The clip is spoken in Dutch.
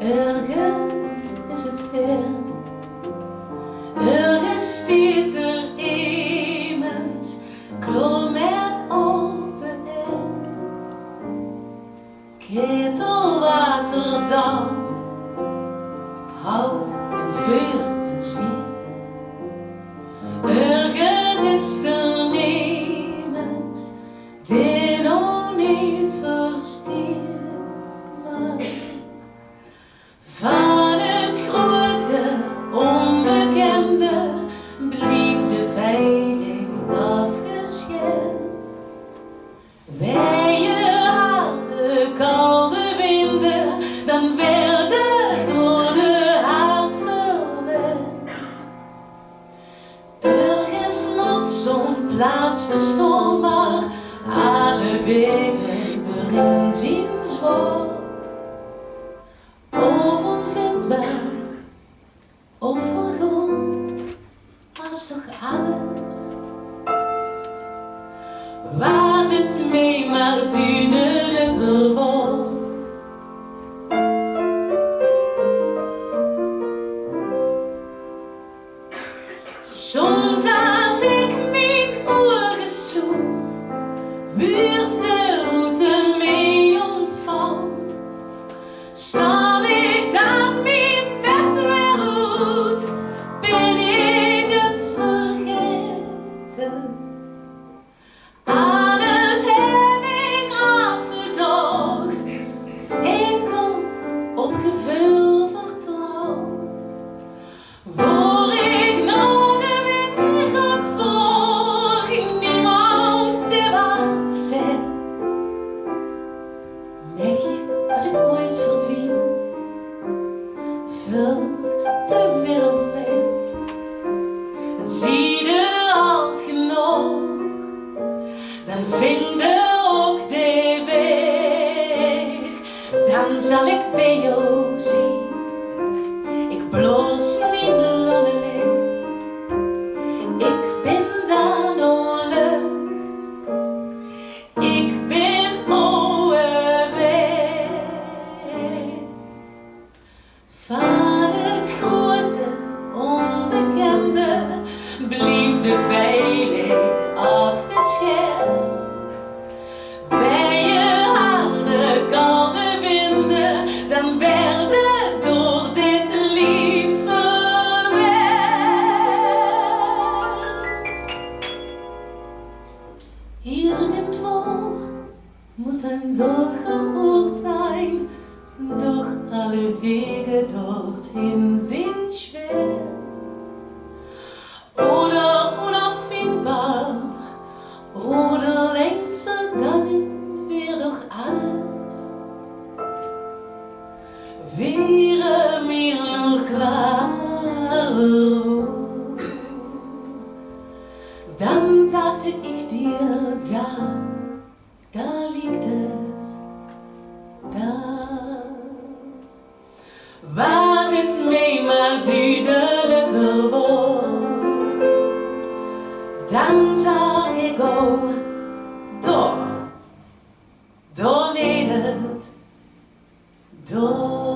Ergens is het weer, ergens stiert er immers, kloor met open air. Ketelwater dan, hout en vuur en zwiert. Ergens is er niemers, die nog niet verstiert, maar van het grote onbekende blief de veilig afgeschermd. Wij je harde koude winden, dan werden door de haard verwend. Ergens moet zo'n plaats bestaan, maar alle wegen erin zien zwaar. Of onvindbaar, of vergaan, was toch alles. Was het mee maar duidelijker wordt. Soms als ik mijn ogen zoet, buurt de route mee ontvangt, stam ik dan mijn bed weer uit, ben ik het vergeten. Alles heb ik afgezocht, enkel op gevoel vertrouwd. Hoor ik nog de weg ook voor, niemand die wat zegt. Leg je als ik ooit verdwien, vult de wereld leeg. En zie de alt genoeg, dan vind je ook de weg. Dan zal ik bij jou zien, ik bloos mijn longen leeg. Ik ben dan al lucht, ik ben oude weg. Van het grote onbekende blief de veilig afgeschermd. Bij je harde koude winden, dan werden door dit lied verwend. Irgendwo moest een zorger oord zijn, doch alle wegen dorthin zijn schwer. Oder unauffindbar, oder längst vergangen, wäre doch alles. Wäre mir nur klar, dann sagte ich dir, da liegt es, da. Was het mee maar duidelijker wordt, dan zag ik ook door leed het, door.